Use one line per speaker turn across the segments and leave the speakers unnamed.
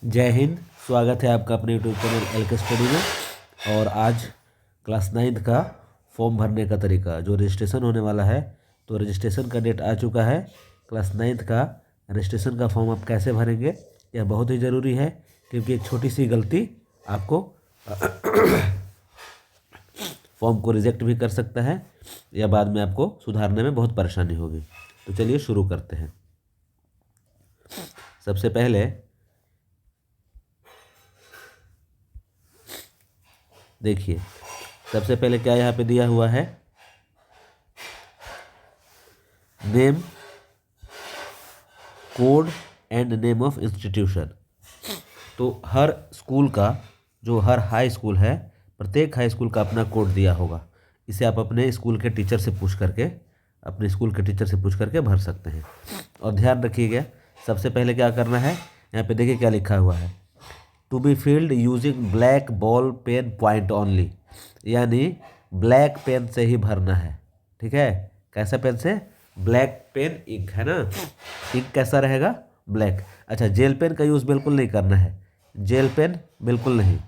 जय हिंद। स्वागत है आपका अपने यूट्यूब चैनल एल के स्टडी में। और आज क्लास 9th का फॉर्म भरने का तरीका जो रजिस्ट्रेशन होने वाला है, तो रजिस्ट्रेशन का डेट आ चुका है। क्लास 9th का रजिस्ट्रेशन का फॉर्म आप कैसे भरेंगे, यह बहुत ही ज़रूरी है, क्योंकि एक छोटी सी गलती आपको फॉर्म को रिजेक्ट भी कर सकता है या बाद में आपको सुधारने में बहुत परेशानी होगी। तो चलिए शुरू करते हैं। सबसे पहले देखिए, सबसे पहले क्या यहाँ पे दिया हुआ है, name, code and name of institution. तो हर स्कूल का, जो हर हाई स्कूल है, प्रत्येक हाई स्कूल का अपना कोड दिया होगा। इसे आप अपने स्कूल के टीचर से पूछ करके भर सकते हैं। और ध्यान रखिएगा, सबसे पहले क्या करना है, यहाँ पे देखिए क्या लिखा हुआ है, to be filled using black ball pen point only, यानी ब्लैक पेन से ही भरना है। ठीक है, कैसा पेन से? ब्लैक पेन इंक है ना, इंक कैसा रहेगा? ब्लैक। अच्छा, जेल पेन का यूज़ बिल्कुल नहीं करना है, जेल पेन बिल्कुल नहीं,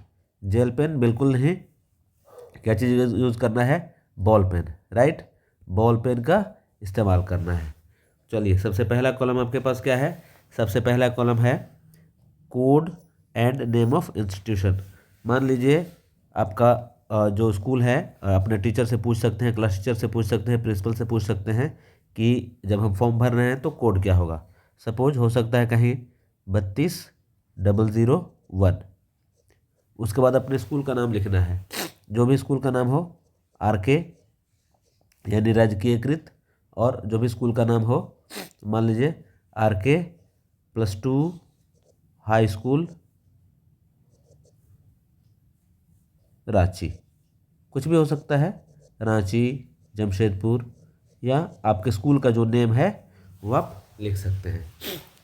जेल पेन बिल्कुल नहीं। क्या चीज़ यूज़ करना है? Ball pen, right, ball pen का इस्तेमाल करना है। चलिए, सबसे पहला कॉलम आपके पास क्या है? सबसे पहला कॉलम है code and name of institution. मान लीजिए आपका जो स्कूल है, अपने टीचर से पूछ सकते हैं, क्लास टीचर से पूछ सकते हैं, प्रिंसिपल से पूछ सकते हैं कि जब हम फॉर्म भर रहे हैं तो कोड क्या होगा। सपोज हो सकता है कहीं 32,001। उसके बाद अपने स्कूल का नाम लिखना है, जो भी स्कूल का नाम हो, RK यानी राजकीयकृत, और जो भी स्कूल का नाम हो, मान लीजिए RK+2 हाई स्कूल रांची, कुछ भी हो सकता है, रांची, जमशेदपुर, या आपके स्कूल का जो नेम है वो आप लिख सकते हैं।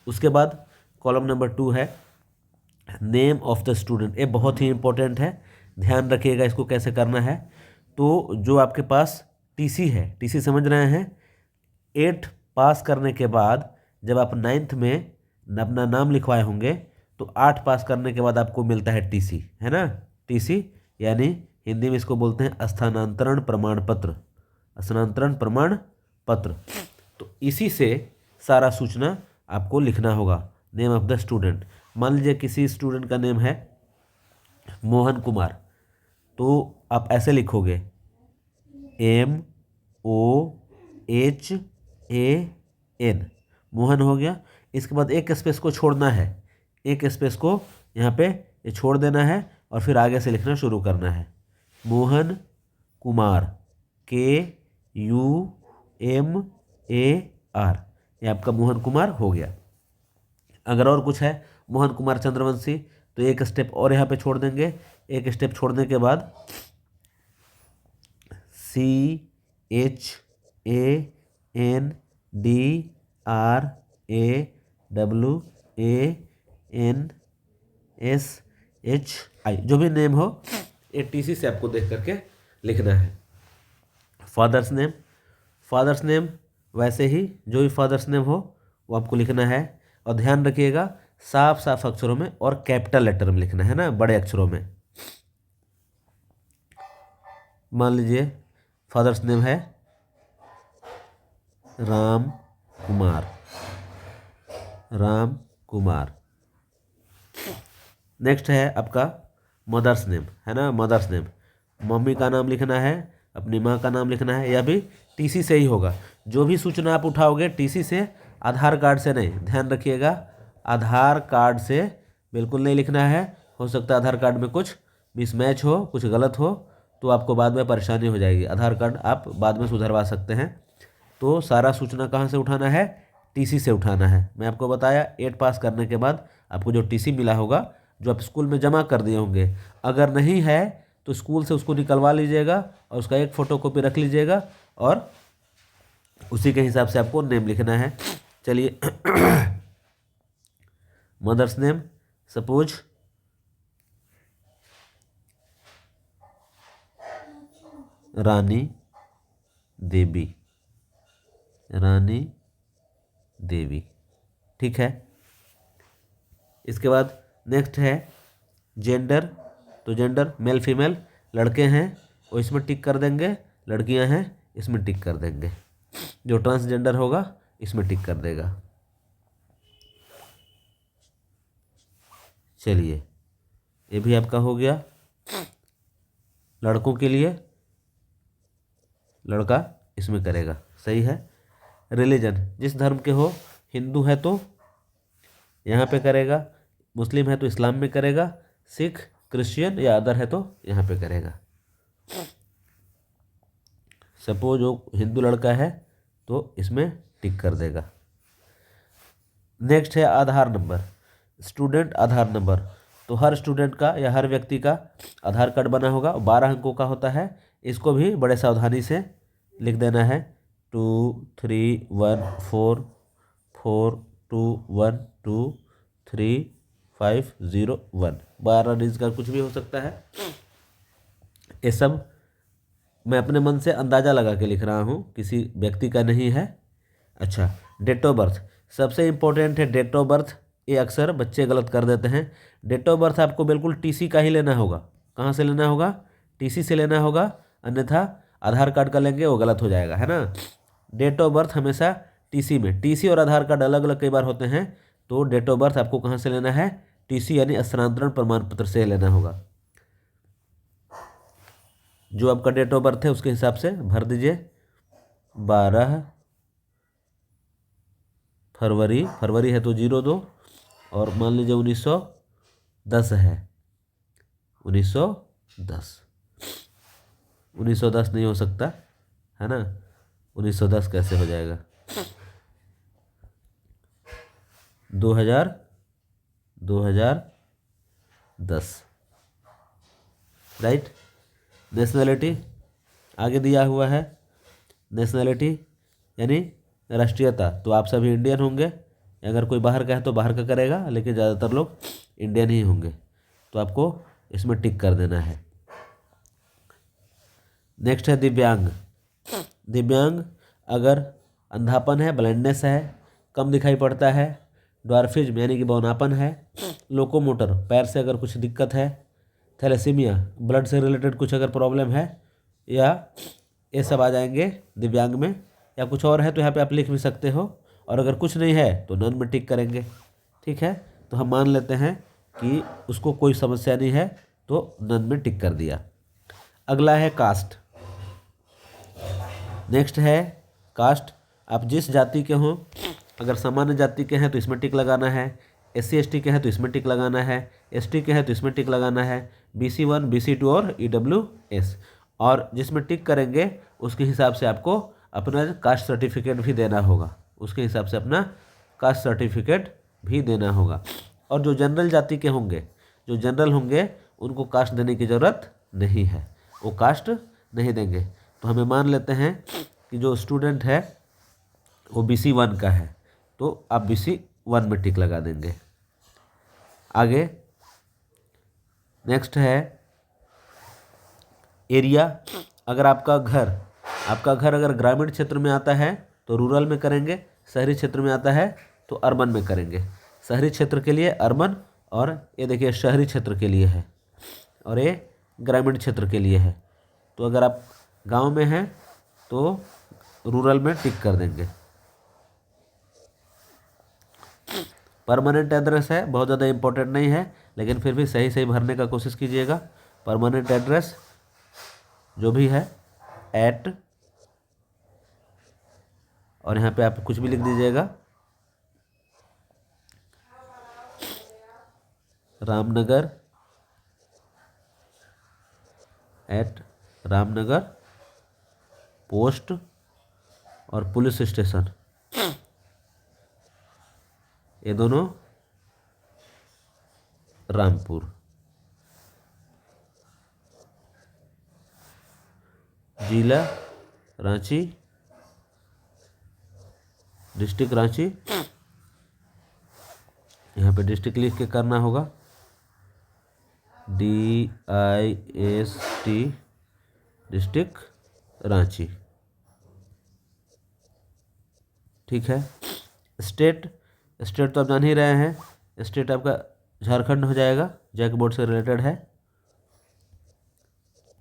उसके बाद कॉलम नंबर 2 है नेम ऑफ द स्टूडेंट। ये बहुत ही इंपॉर्टेंट है, ध्यान रखिएगा इसको कैसे करना है। तो जो आपके पास TC है, TC समझ रहे हैं, 8 पास करने के बाद जब आप 9th में अपना नाम लिखवाए होंगे, तो 8 पास करने के बाद आपको मिलता है TC, है ना। TC यानी हिंदी में इसको बोलते हैं स्थानांतरण प्रमाण पत्र, स्थानांतरण प्रमाण पत्र। तो इसी से सारा सूचना आपको लिखना होगा, नेम ऑफ द स्टूडेंट। मान लीजिए किसी स्टूडेंट का नेम है मोहन कुमार, तो आप ऐसे लिखोगे MOHAN, मोहन हो गया। इसके बाद एक स्पेस को छोड़ना है, एक स्पेस को यहाँ पे ये छोड़ देना है, और फिर आगे से लिखना शुरू करना है, मोहन कुमार, KUMAR, ये आपका मोहन कुमार हो गया। अगर और कुछ है, मोहन कुमार चंद्रवंशी, तो एक स्टेप और यहाँ पे छोड़ देंगे। एक स्टेप छोड़ने के बाद CHANDRAWANSHI, जो भी नेम हो, ये TC से आपको देख करके लिखना है। फादर्स नेम, फादर्स नेम वैसे ही जो भी फादर्स नेम हो वो आपको लिखना है। और ध्यान रखिएगा, साफ साफ अक्षरों में और कैपिटल लेटर में लिखना है ना, बड़े अक्षरों में। मान लीजिए फादर्स नेम है राम कुमार, राम कुमार। नेक्स्ट है आपका मदर्स नेम, है ना, मदर्स नेम, मम्मी का नाम लिखना है, अपनी माँ का नाम लिखना है, यह भी TC से ही होगा। जो भी सूचना आप उठाओगे TC से, आधार कार्ड से नहीं, ध्यान रखिएगा, आधार कार्ड से बिल्कुल नहीं लिखना है। हो सकता है आधार कार्ड में कुछ मिसमैच हो, कुछ गलत हो, तो आपको बाद में परेशानी हो जाएगी। आधार कार्ड आप बाद में सुधरवा सकते हैं। तो सारा सूचना कहाँ से उठाना है? TC से उठाना है। मैं आपको बताया 8 पास करने के बाद आपको जो TC मिला होगा, जो आप स्कूल में जमा कर दिए होंगे, अगर नहीं है तो स्कूल से उसको निकलवा लीजिएगा और उसका एक फ़ोटोकॉपी रख लीजिएगा, और उसी के हिसाब से आपको नेम लिखना है। चलिए mother's name, suppose Rani Devi, Rani Devi, ठीक है। इसके बाद नेक्स्ट है जेंडर, तो जेंडर मेल फीमेल, लड़के हैं वो इसमें टिक कर देंगे, लड़कियां हैं इसमें टिक कर देंगे, जो ट्रांसजेंडर होगा इसमें टिक कर देगा। चलिए ये भी आपका हो गया। लड़कों के लिए लड़का इसमें करेगा, सही है। रिलीजन, जिस धर्म के हो, हिंदू है तो यहाँ पे करेगा, मुस्लिम है तो इस्लाम में करेगा, सिख क्रिश्चियन या अदर है तो यहाँ पे करेगा। सपोज वो हिंदू लड़का है तो इसमें टिक कर देगा। नेक्स्ट है आधार नंबर, स्टूडेंट आधार नंबर, तो हर स्टूडेंट का या हर व्यक्ति का आधार कार्ड बना होगा, 12 अंकों का होता है। इसको भी बड़े सावधानी से लिख देना है, 231442123501, 12 डिजिट का कुछ भी हो सकता है। ये सब मैं अपने मन से अंदाज़ा लगा के लिख रहा हूँ, किसी व्यक्ति का नहीं है। अच्छा, डेट ऑफ बर्थ सबसे इम्पोर्टेंट है। डेट ऑफ बर्थ ये अक्सर बच्चे गलत कर देते हैं। डेट ऑफ बर्थ आपको बिल्कुल टीसी का ही लेना होगा। कहाँ से लेना होगा? टीसी से लेना होगा, अन्यथा आधार कार्ड का लेंगे वो गलत हो जाएगा, है ना। डेट ऑफ बर्थ हमेशा टीसी में, टीसी और आधार कार्ड अलग अलग कई बार होते हैं, तो डेट ऑफ बर्थ आपको कहाँ से लेना है? टीसी यानी स्थानांतरण प्रमाण पत्र से लेना होगा। जो आपका डेट ऑफ बर्थ है उसके हिसाब से भर दीजिए। 12 फरवरी, फरवरी है तो 02, और मान लीजिए 1910 है, 1910, 1910 नहीं हो सकता, है ना। 1910 कैसे हो जाएगा? 2010, राइट। नेशनैलिटी आगे दिया हुआ है, नेशनैलिटी यानी राष्ट्रीयता, तो आप सभी इंडियन होंगे। अगर कोई बाहर का है तो बाहर का करेगा, लेकिन ज़्यादातर लोग इंडियन ही होंगे, तो आपको इसमें टिक कर देना है। नेक्स्ट है दिव्यांग। दिव्यांग अगर अंधापन है, ब्लाइंडनेस है, कम दिखाई पड़ता है, ड्वार्फिज्म यानी कि बौनापन है, लोकोमोटर पैर से अगर कुछ दिक्कत है, थैलेसीमिया ब्लड से रिलेटेड कुछ अगर प्रॉब्लम है, या ये सब आ जाएंगे दिव्यांग में। या कुछ और है तो यहाँ पे आप लिख भी सकते हो, और अगर कुछ नहीं है तो नन में टिक करेंगे, ठीक है। तो हम मान लेते हैं कि उसको कोई समस्या नहीं है, तो नन में टिक कर दिया। अगला है कास्ट। नेक्स्ट है कास्ट, आप जिस जाति के हों, अगर सामान्य जाति के हैं तो इसमें टिक लगाना है, SC ST के हैं तो इसमें टिक लगाना है, ST के हैं तो इसमें टिक लगाना है, BC1 BC2 और EWS, और जिसमें टिक करेंगे उसके हिसाब से आपको अपना कास्ट सर्टिफिकेट भी देना होगा, उसके हिसाब से अपना कास्ट सर्टिफिकेट भी देना होगा। और जो जनरल जाति के होंगे, जो जनरल होंगे, उनको कास्ट देने की ज़रूरत नहीं है, वो कास्ट नहीं देंगे। तो हमें मान लेते हैं कि जो स्टूडेंट है वो BC1 का है, तो आप BC1 में टिक लगा देंगे। आगे नेक्स्ट है एरिया। अगर आपका घर अगर ग्रामीण क्षेत्र में आता है तो रूरल में करेंगे, शहरी क्षेत्र में आता है तो अर्बन में करेंगे। शहरी क्षेत्र के लिए अर्बन, और ये देखिए शहरी क्षेत्र के लिए है, और ये ग्रामीण क्षेत्र के लिए है। तो अगर आप गांव में हैं तो रूरल में टिक कर देंगे। परमानेंट एड्रेस है, बहुत ज़्यादा इम्पोर्टेंट नहीं है, लेकिन फिर भी सही सही भरने का कोशिश कीजिएगा। परमानेंट एड्रेस जो भी है @ और यहाँ पे आप कुछ भी लिख दीजिएगा, रामनगर @ रामनगर पोस्ट और पुलिस स्टेशन, ये दोनों रामपुर। जिला रांची, डिस्ट्रिक्ट रांची, यहाँ पे डिस्ट्रिक्ट लिख के करना होगा, DIST, डिस्ट्रिक्ट रांची, ठीक है। स्टेट तो आप जान ही रहे हैं, स्टेट आपका झारखंड हो जाएगा, जैक बोर्ड से रिलेटेड है,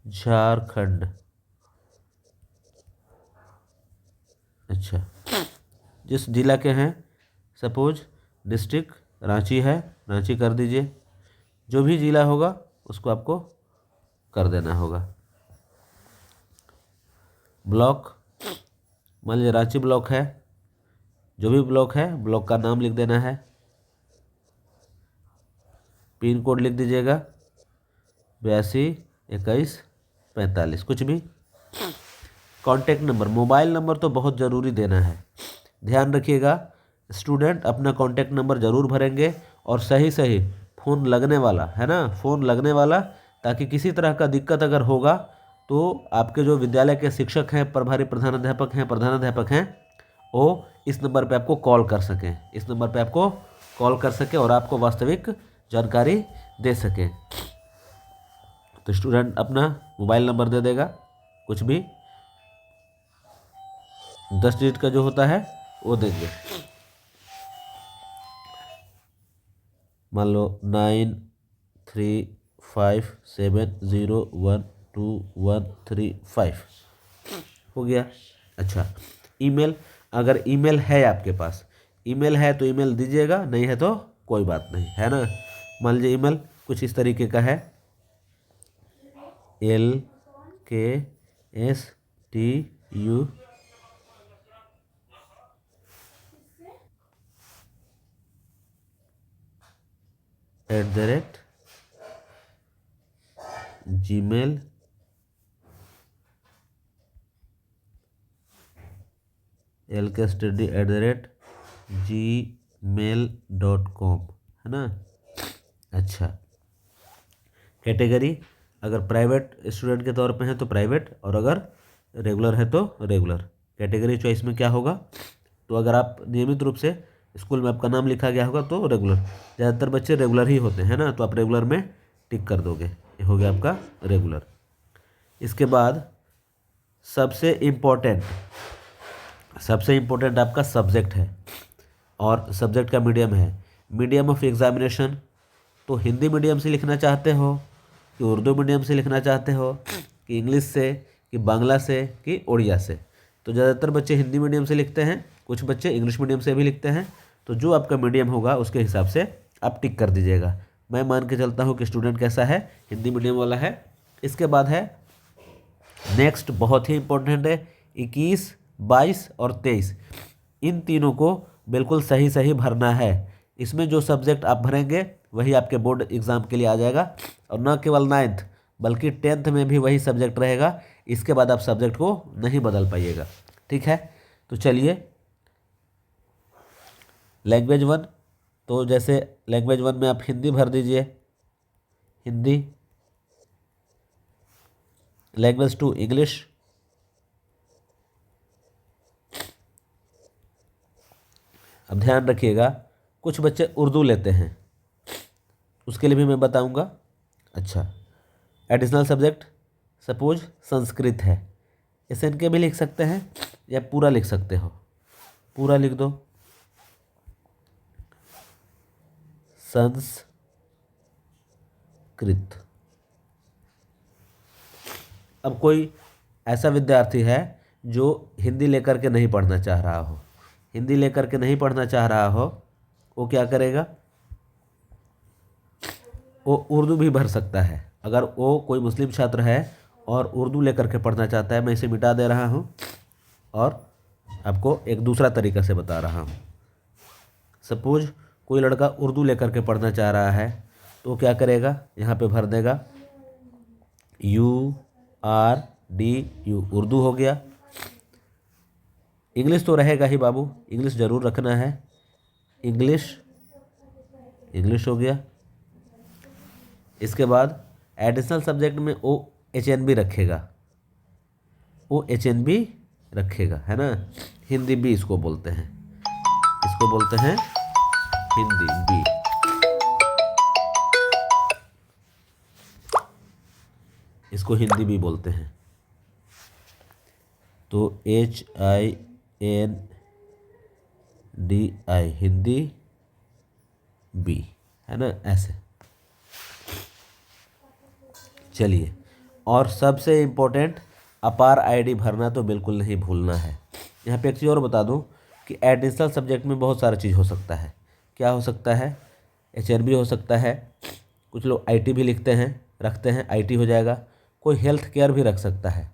झारखंड। अच्छा, जिस जिला के हैं, सपोज डिस्ट्रिक्ट रांची है, रांची कर दीजिए। जो भी जिला होगा उसको आपको कर देना होगा। ब्लॉक, मान लीजिए रांची ब्लॉक है, जो भी ब्लॉक है ब्लॉक का नाम लिख देना है। पिन कोड लिख दीजिएगा 82 21 45, कुछ भी। कॉन्टैक्ट नंबर, मोबाइल नंबर तो बहुत ज़रूरी देना है, ध्यान रखिएगा। स्टूडेंट अपना कॉन्टैक्ट नंबर ज़रूर भरेंगे और सही सही फ़ोन लगने वाला है ना, फ़ोन लगने वाला, ताकि किसी तरह का दिक्कत अगर होगा तो आपके जो विद्यालय के शिक्षक हैं, प्रभारी प्रधानाध्यापक हैं वो इस नंबर पे आपको कॉल कर सकें, इस नंबर पे आपको कॉल कर सकें और आपको वास्तविक जानकारी दे सकें। तो स्टूडेंट अपना मोबाइल नंबर दे देगा, कुछ भी 10 डिजिट का जो होता है वो देंगे। मान लो 9357012135 हो गया। अच्छा, ईमेल, अगर ईमेल है आपके पास, ईमेल है तो ईमेल दीजिएगा, नहीं है तो कोई बात नहीं, है ना। मान लीजिए ईमेल कुछ इस तरीके का है, LKSTU @gmail LKSTD@gmail.com, है ना। अच्छा, कैटेगरी, अगर प्राइवेट स्टूडेंट के तौर पे है तो प्राइवेट, और अगर रेगुलर है तो रेगुलर। कैटेगरी चॉइस में क्या होगा, तो अगर आप नियमित रूप से स्कूल में आपका नाम लिखा गया होगा तो रेगुलर, ज़्यादातर बच्चे रेगुलर ही होते हैं ना, तो आप रेगुलर में टिक कर दोगे, ये हो गया आपका रेगुलर। इसके बाद सबसे इम्पोर्टेंट आपका सब्जेक्ट है, और सब्जेक्ट का मीडियम है। मीडियम ऑफ एग्जामिनेशन, तो हिंदी मीडियम से लिखना चाहते हो कि उर्दू मीडियम से लिखना चाहते हो कि इंग्लिश से कि बांग्ला से कि उड़िया से। तो ज़्यादातर बच्चे हिंदी मीडियम से लिखते हैं, कुछ बच्चे इंग्लिश मीडियम से भी लिखते हैं। तो जो आपका मीडियम होगा उसके हिसाब से आप टिक कर दीजिएगा। मैं मान के चलता हूँ कि स्टूडेंट कैसा है, हिंदी मीडियम वाला है। इसके बाद है नेक्स्ट, बहुत ही इंपॉर्टेंट है, 21 22 और 23, इन तीनों को बिल्कुल सही सही भरना है। इसमें जो सब्जेक्ट आप भरेंगे वही आपके बोर्ड एग्ज़ाम के लिए आ जाएगा, और न केवल 9th बल्कि 10th में भी वही सब्जेक्ट रहेगा। इसके बाद आप सब्जेक्ट को नहीं बदल पाइएगा, ठीक है। तो चलिए, लैंग्वेज 1, तो जैसे लैंग्वेज 1 में आप हिंदी भर दीजिए, हिंदी। लैंग्वेज 2 इंग्लिश, अब ध्यान रखिएगा कुछ बच्चे उर्दू लेते हैं, उसके लिए भी मैं बताऊंगा। अच्छा, एडिशनल सब्जेक्ट, सपोज संस्कृत है, SN के भी लिख सकते हैं या पूरा लिख सकते हो, पूरा लिख दो, संस्कृत। अब कोई ऐसा विद्यार्थी है जो हिंदी लेकर के नहीं पढ़ना चाह रहा हो, हिंदी लेकर के नहीं पढ़ना चाह रहा हो, वो क्या करेगा, वो उर्दू भी भर सकता है। अगर वो कोई मुस्लिम छात्र है और उर्दू लेकर के पढ़ना चाहता है, मैं इसे मिटा दे रहा हूँ और आपको एक दूसरा तरीका से बता रहा हूँ। सपोज कोई लड़का उर्दू लेकर के पढ़ना चाह रहा है, तो वो क्या करेगा, यहाँ पे भर देगा URDU, उर्दू हो गया। इंग्लिश तो रहेगा ही बाबू, इंग्लिश ज़रूर रखना है, इंग्लिश, इंग्लिश हो गया। इसके बाद एडिशनल सब्जेक्ट में OHNB रखेगा, OHNB रखेगा, है ना। हिंदी बी इसको बोलते हैं, इसको बोलते हैं हिंदी बी। इसको हिंदी भी बोलते हैं, तो HINDI, हिंदी बी। है ना, ऐसे। चलिए, और सबसे इम्पोर्टेंट अपार आईडी भरना तो बिल्कुल नहीं भूलना है। यहाँ पे एक चीज़ और बता दूँ कि एडिशनल सब्जेक्ट में बहुत सारा चीज़ हो सकता है। क्या हो सकता है? एचआरबी हो सकता है, कुछ लोग आईटी भी लिखते हैं, रखते हैं, आईटी हो जाएगा। कोई हेल्थ केयर भी रख सकता है,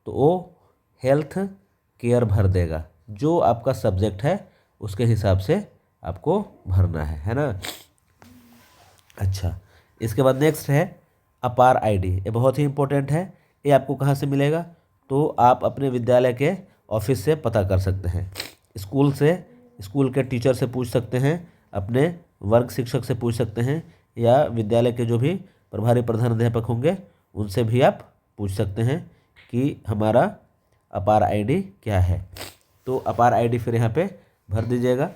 तो वो हेल्थ केयर भर देगा। जो आपका सब्जेक्ट है उसके हिसाब से आपको भरना है ना। अच्छा, इसके बाद नेक्स्ट है अपार आईडी। ये बहुत ही इम्पोर्टेंट है। ये आपको कहाँ से मिलेगा? तो आप अपने विद्यालय के ऑफिस से पता कर सकते हैं, स्कूल से, स्कूल के टीचर से पूछ सकते हैं, अपने वर्ग शिक्षक से पूछ सकते हैं, या विद्यालय के जो भी प्रभारी प्रधानाध्यापक होंगे उनसे भी आप पूछ सकते हैं कि हमारा अपार आईडी क्या है। तो अपार आईडी फिर यहाँ पे भर दीजिएगा।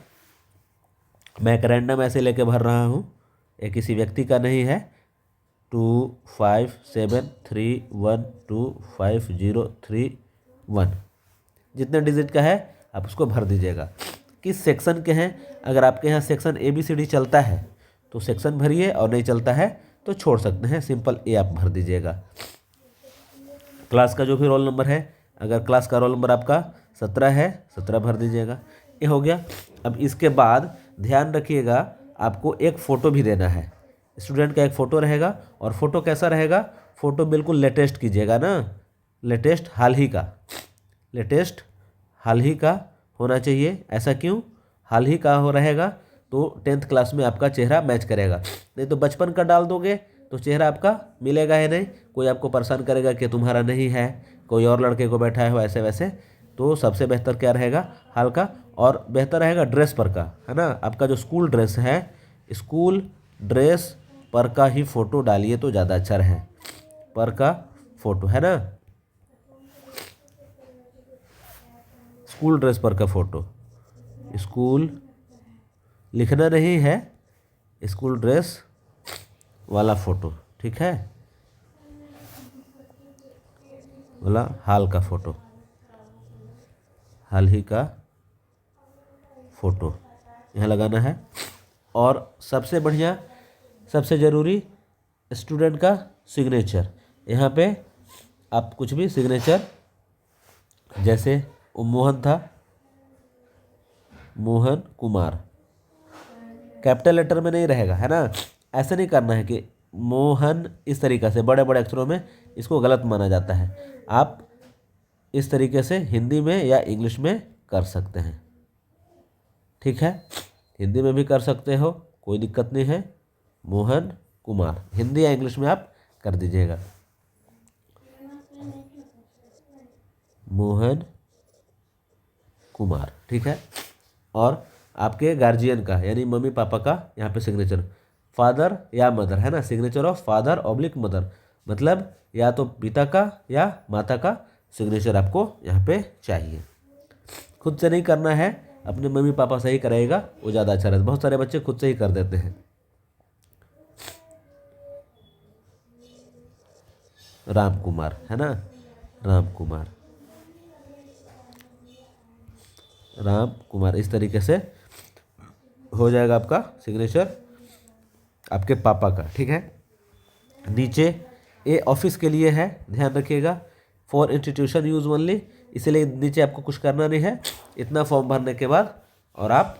मैं एक रैंडम ऐसे लेके भर रहा हूँ, ये किसी व्यक्ति का नहीं है। 2573125031 जितने डिजिट का है आप उसको भर दीजिएगा। किस सेक्शन के हैं? अगर आपके यहाँ सेक्शन ABCD चलता है तो सेक्शन भरिए, और नहीं चलता है तो छोड़ सकते हैं, सिंपल A आप भर दीजिएगा। क्लास का जो भी रोल नंबर है, अगर क्लास का रोल नंबर आपका 17 है, 17 भर दीजिएगा। ये हो गया। अब इसके बाद ध्यान रखिएगा, आपको एक फ़ोटो भी देना है। स्टूडेंट का एक फ़ोटो रहेगा, और फ़ोटो कैसा रहेगा? फ़ोटो बिल्कुल लेटेस्ट कीजिएगा ना, लेटेस्ट हाल ही का, लेटेस्ट हाल ही का होना चाहिए। ऐसा क्यों हाल ही का हो रहेगा? तो 10th क्लास में आपका चेहरा मैच करेगा। नहीं तो बचपन का डाल दोगे तो चेहरा आपका मिलेगा ही नहीं, कोई आपको परेशान करेगा कि तुम्हारा नहीं है, कोई और लड़के को बैठा है हो, ऐसे वैसे। तो सबसे बेहतर क्या रहेगा? हाल का। और बेहतर रहेगा ड्रेस पर का, है ना। आपका जो स्कूल ड्रेस है, स्कूल ड्रेस पर का ही फ़ोटो डालिए तो ज़्यादा अच्छा रहे। पर का फ़ोटो, है ना, स्कूल ड्रेस पर का फ़ोटो। स्कूल लिखना नहीं है, स्कूल ड्रेस वाला फ़ोटो, ठीक है, वाला हाल का फ़ोटो, हाल ही का फ़ोटो यहाँ लगाना है। और सबसे बढ़िया, सबसे ज़रूरी, स्टूडेंट का सिग्नेचर। यहाँ पे आप कुछ भी सिग्नेचर, जैसे वो मोहन था, मोहन कुमार, कैपिटल लेटर में नहीं रहेगा, है ना। ऐसे नहीं करना है कि मोहन, इस तरीक़े से बड़े बड़े अक्षरों में, इसको गलत माना जाता है। आप इस तरीके से हिंदी में या इंग्लिश में कर सकते हैं, ठीक है। हिंदी में भी कर सकते हो, कोई दिक्कत नहीं है। मोहन कुमार हिंदी या इंग्लिश में आप कर दीजिएगा, मोहन कुमार, ठीक है। और आपके गार्जियन का, यानी मम्मी पापा का यहाँ पे सिग्नेचर, फादर या मदर, है ना, signature of father oblique mother, मतलब या तो पिता का या माता का सिग्नेचर आपको यहाँ पे चाहिए। खुद से नहीं करना है, अपने मम्मी पापा से ही कराएगा, वो ज़्यादा अच्छा रहता है। बहुत सारे बच्चे खुद से ही कर देते हैं। राम कुमार, है ना, राम कुमार, राम कुमार, इस तरीके से हो जाएगा आपका सिग्नेचर आपके पापा का, ठीक है। नीचे ये ऑफिस के लिए है, ध्यान रखिएगा, फॉर इंस्टीट्यूशन यूज ओनली, इसलिए नीचे आपको कुछ करना नहीं है। इतना फॉर्म भरने के बाद और आप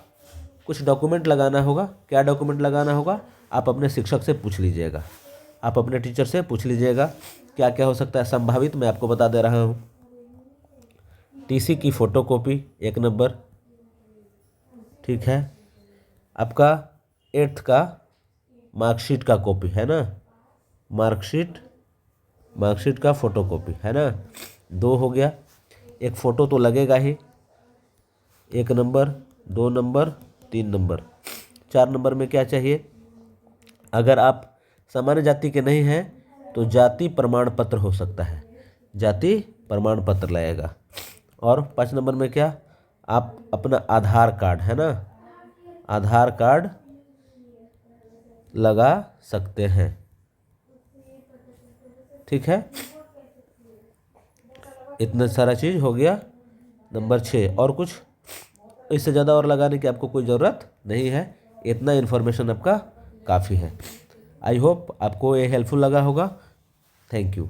कुछ डॉक्यूमेंट लगाना होगा। क्या डॉक्यूमेंट लगाना होगा? आप अपने शिक्षक से पूछ लीजिएगा, आप अपने टीचर से पूछ लीजिएगा क्या क्या हो सकता है संभावित, मैं आपको बता दे रहा हूँ। टीसी की फ़ोटोकॉपी 1 नंबर, ठीक है। आपका 8th का मार्कशीट का कॉपी, है ना, मार्कशीट का फ़ोटोकॉपी, है ना, 2 हो गया। एक फ़ोटो तो लगेगा ही, 1 नंबर, 2 नंबर, 3 नंबर। 4 नंबर में क्या चाहिए? अगर आप सामान्य जाति के नहीं हैं तो जाति प्रमाण पत्र हो सकता है, जाति प्रमाण पत्र लगेगा। और 5 नंबर में क्या? आप अपना आधार कार्ड, है ना, आधार कार्ड लगा सकते हैं, ठीक है। इतना सारा चीज़ हो गया। नंबर 6, और कुछ इससे ज़्यादा और लगाने की आपको कोई ज़रूरत नहीं है, इतना इन्फॉर्मेशन आपका काफ़ी है। आई होप आपको ये हेल्पफुल लगा होगा। Thank you.